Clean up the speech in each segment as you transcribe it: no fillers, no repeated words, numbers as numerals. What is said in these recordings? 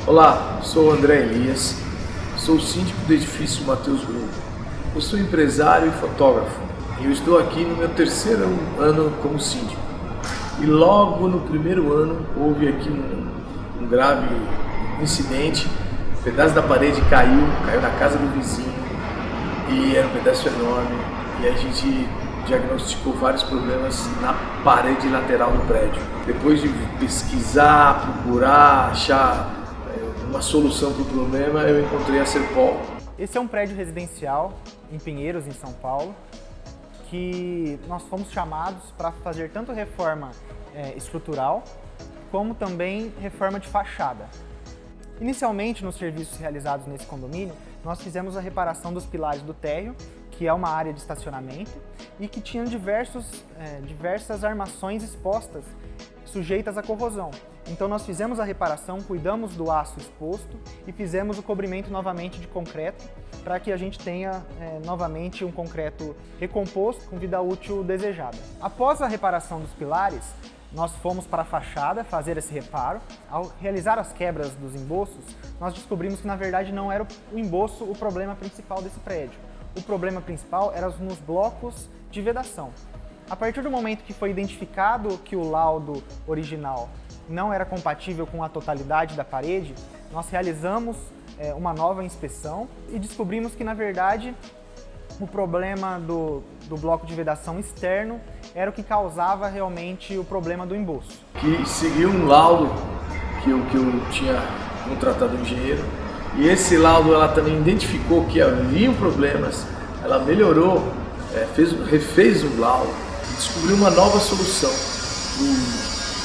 Olá, sou o André Elias, sou síndico do edifício Mateus Grupo. Eu sou empresário e fotógrafo e eu estou aqui no meu terceiro ano como síndico. E logo no primeiro ano houve aqui um grave incidente, um pedaço da parede caiu na casa do vizinho e era um pedaço enorme e a gente diagnosticou vários problemas na parede lateral do prédio. Depois de pesquisar, procurar, achar uma solução para o problema, eu encontrei a Serpol. Esse é um prédio residencial em Pinheiros, em São Paulo, que nós fomos chamados para fazer tanto reforma estrutural, como também reforma de fachada. Inicialmente, nos serviços realizados nesse condomínio, nós fizemos a reparação dos pilares do térreo, que é uma área de estacionamento, e que tinha diversas armações expostas, sujeitas à corrosão. Então nós fizemos a reparação, cuidamos do aço exposto e fizemos o cobrimento novamente de concreto para que a gente tenha novamente um concreto recomposto com vida útil desejada. Após a reparação dos pilares, nós fomos para a fachada fazer esse reparo. Ao realizar as quebras dos emboços, nós descobrimos que na verdade não era o emboço o problema principal desse prédio. O problema principal era nos blocos de vedação. A partir do momento que foi identificado que o laudo original não era compatível com a totalidade da parede, nós realizamos uma nova inspeção e descobrimos que, na verdade, o problema do bloco de vedação externo era o que causava realmente o problema do emboço. Que seguiu um laudo que eu tinha contratado um engenheiro, e esse laudo ela também identificou que haviam problemas, ela melhorou, refez o laudo e descobriu uma nova solução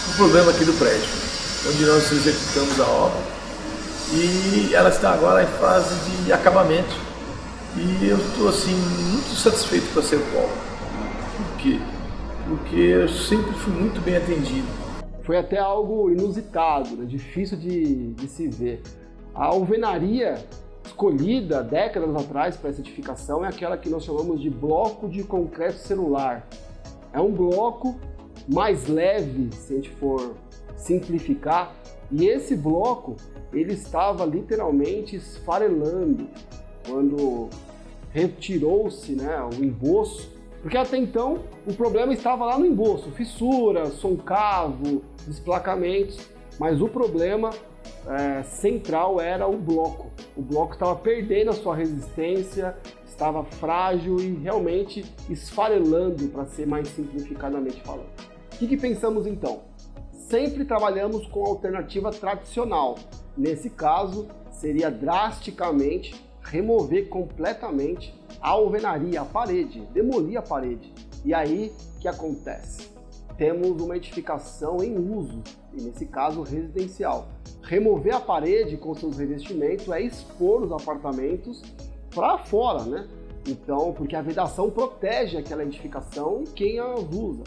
o problema aqui do prédio, onde nós executamos a obra e ela está agora em fase de acabamento e eu estou assim muito satisfeito com a Serpol. Por quê? Porque eu sempre fui muito bem atendido. Foi até algo inusitado, né? Difícil de se ver. A alvenaria escolhida décadas atrás para essa edificação é aquela que nós chamamos de bloco de concreto celular. É um bloco mais leve, se a gente for simplificar, e esse bloco ele estava literalmente esfarelando quando retirou-se, né, o emboço, porque até então o problema estava lá no emboço, fissuras, soncavo, desplacamentos, mas o problema central era o bloco. O bloco estava perdendo a sua resistência, estava frágil e realmente esfarelando, para ser mais simplificadamente falando. O que pensamos então? Sempre trabalhamos com a alternativa tradicional. Nesse caso, seria drasticamente remover completamente a alvenaria, a parede, demolir a parede. E aí, o que acontece? Temos uma edificação em uso, e nesse caso residencial. Remover a parede com seus revestimentos é expor os apartamentos para fora, né? Então, porque a vedação protege aquela edificação e quem a usa.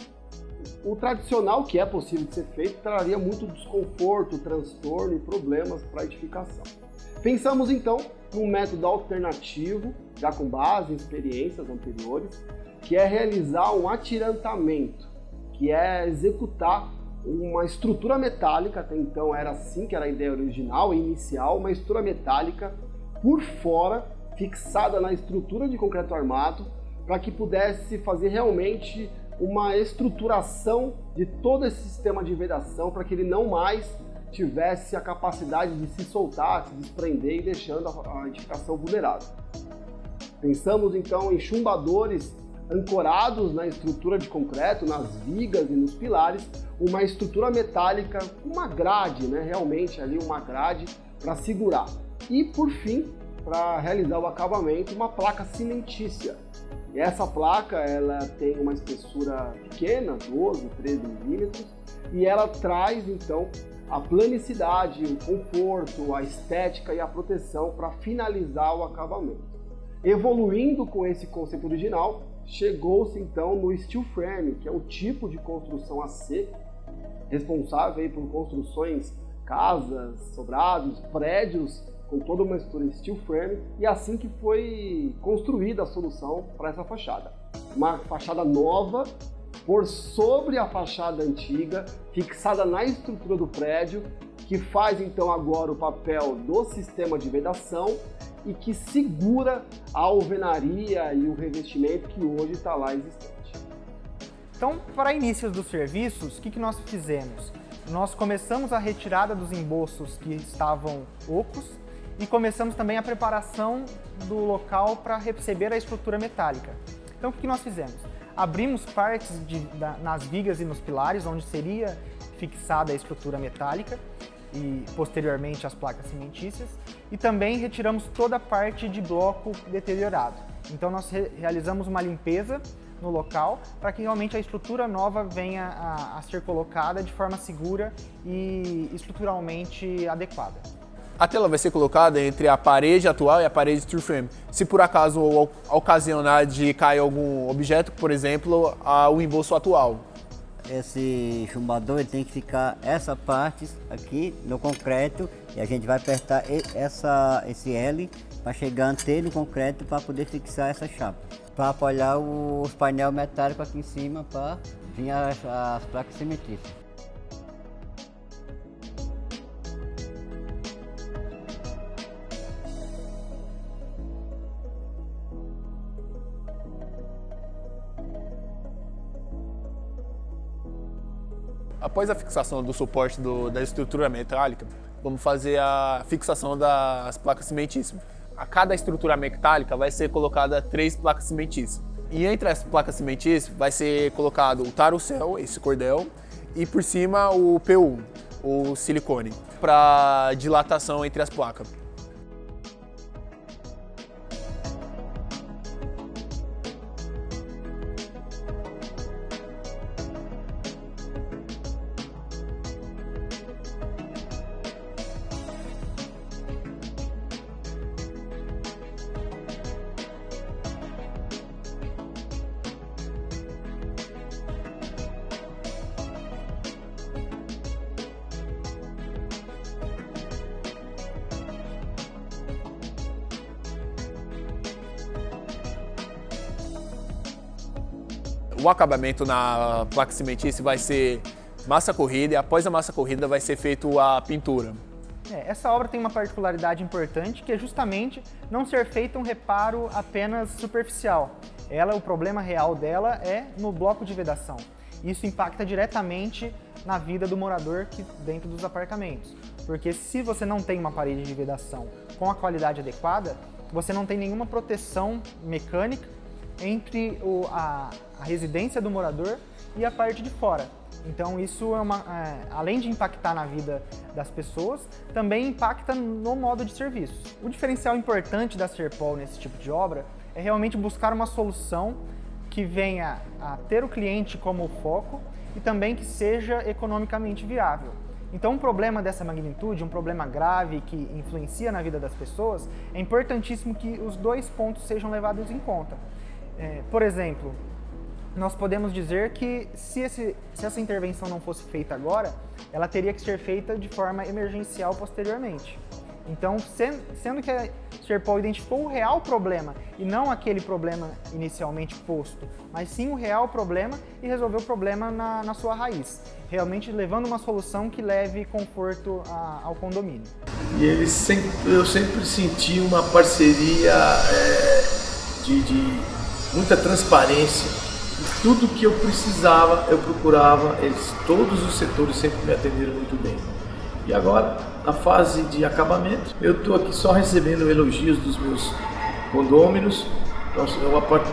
O tradicional, que é possível de ser feito, traria muito desconforto, transtorno e problemas para a edificação. Pensamos então num método alternativo, já com base em experiências anteriores, que é realizar um atirantamento, que é executar uma estrutura metálica. Até então era assim que era a ideia original e inicial, uma estrutura metálica por fora, fixada na estrutura de concreto armado, para que pudesse fazer realmente uma estruturação de todo esse sistema de vedação, para que ele não mais tivesse a capacidade de se soltar, se desprender e deixando a edificação vulnerável. Pensamos então em chumbadores ancorados na estrutura de concreto, nas vigas e nos pilares, uma estrutura metálica, uma grade, né? Realmente ali uma grade para segurar. E por fim, para realizar o acabamento, uma placa cimentícia. E essa placa ela tem uma espessura pequena, 12, 13 milímetros, e ela traz então a planicidade, o conforto, a estética e a proteção para finalizar o acabamento. Evoluindo com esse conceito original, chegou-se então no steel frame, que é o tipo de construção a seco, responsável aí por construções, casas, sobrados, prédios, com toda uma estrutura steel frame, e assim que foi construída a solução para essa fachada. Uma fachada nova, por sobre a fachada antiga, fixada na estrutura do prédio, que faz então agora o papel do sistema de vedação e que segura a alvenaria e o revestimento que hoje está lá existente. Então, para início dos serviços, o que nós fizemos? Nós começamos a retirada dos embolsos que estavam ocos e começamos também a preparação do local para receber a estrutura metálica. Então, o que nós fizemos? Abrimos partes nas vigas e nos pilares, onde seria fixada a estrutura metálica e posteriormente as placas cimentícias, e também retiramos toda a parte de bloco deteriorado. Então nós realizamos uma limpeza no local para que realmente a estrutura nova venha a ser colocada de forma segura e estruturalmente adequada. A tela vai ser colocada entre a parede atual e a parede steel frame. Se por acaso ocasionar de cair algum objeto, por exemplo, o embolso atual. Esse chumbador ele tem que ficar essa parte aqui no concreto e a gente vai apertar esse L para chegar ante no concreto para poder fixar essa chapa. Para apoiar os painéis metálicos aqui em cima para vir as placas cimentícias. Após a fixação do suporte da estrutura metálica, vamos fazer a fixação das placas cimentícias. A cada estrutura metálica vai ser colocada 3 placas cimentícias. E entre as placas cimentícias vai ser colocado o tarucel, esse cordel, e por cima o PU, o silicone, para dilatação entre as placas. O acabamento na placa cimentícia vai ser massa corrida e após a massa corrida vai ser feito a pintura. Essa obra tem uma particularidade importante que é justamente não ser feito um reparo apenas superficial. O problema real dela é no bloco de vedação. Isso impacta diretamente na vida do morador dentro dos apartamentos. Porque se você não tem uma parede de vedação com a qualidade adequada, você não tem nenhuma proteção mecânica entre a residência do morador e a parte de fora. Então isso além de impactar na vida das pessoas, também impacta no modo de serviço. O diferencial importante da Serpol nesse tipo de obra é realmente buscar uma solução que venha a ter o cliente como foco e também que seja economicamente viável. Então um problema dessa magnitude, um problema grave que influencia na vida das pessoas, é importantíssimo que os dois pontos sejam levados em conta. Por exemplo, nós podemos dizer que se essa intervenção não fosse feita agora, ela teria que ser feita de forma emergencial posteriormente. Então, sendo que a Serpol identificou o real problema e não aquele problema inicialmente posto, mas sim o real problema e resolveu o problema na sua raiz, realmente levando uma solução que leve conforto ao condomínio. E eu sempre senti uma parceria de muita transparência. Tudo que eu precisava, eu procurava, todos os setores sempre me atenderam muito bem. E agora, na fase de acabamento, eu estou aqui só recebendo elogios dos meus condôminos.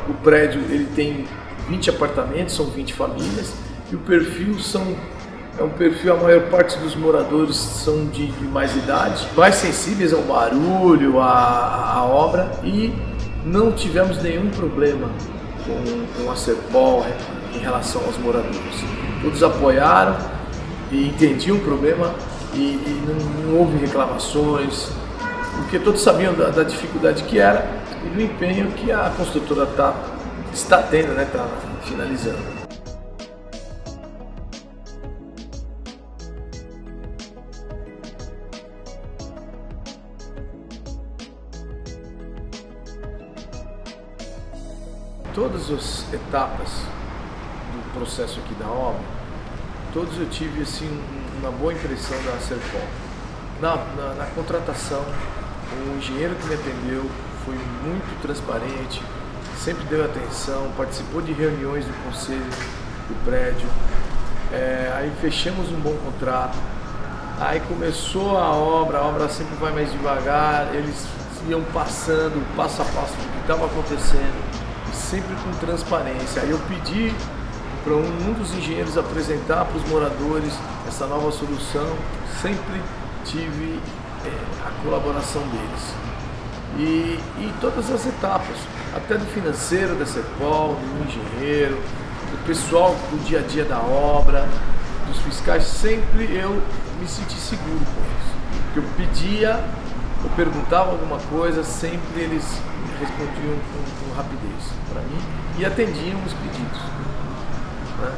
O prédio ele tem 20 apartamentos, são 20 famílias, e o perfil a maior parte dos moradores são de mais idade, mais sensíveis ao barulho, à obra, e não tivemos nenhum problema com a Serpol em relação aos moradores. Todos apoiaram e entendiam o problema e não houve reclamações, porque todos sabiam da dificuldade que era e do empenho que a construtora está tendo, está finalizando. Todas as etapas do processo aqui da obra, todos eu tive assim uma boa impressão da Serpol. Na contratação, o engenheiro que me atendeu foi muito transparente, sempre deu atenção, participou de reuniões do conselho do prédio. Aí fechamos um bom contrato. Aí começou a obra sempre vai mais devagar, eles iam passando passo a passo do que estava acontecendo, sempre com transparência. Aí eu pedi para um dos engenheiros apresentar para os moradores essa nova solução, sempre tive a colaboração deles. E todas as etapas, até do financeiro da CEPOL, do engenheiro, do pessoal do dia a dia da obra, dos fiscais, sempre eu me senti seguro com eles. Porque eu pedia, eu perguntava alguma coisa, sempre eles respondiam com rapidez para mim e atendiam os pedidos. Né?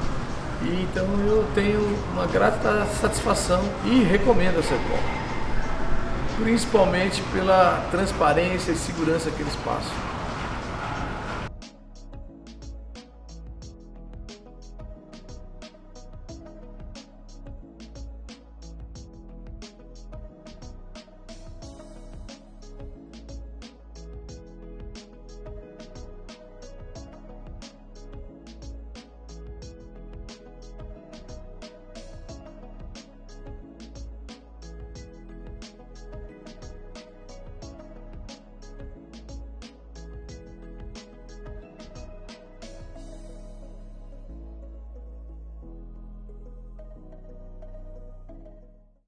E então eu tenho uma grata satisfação e recomendo a CEPOL, principalmente pela transparência e segurança que eles passam.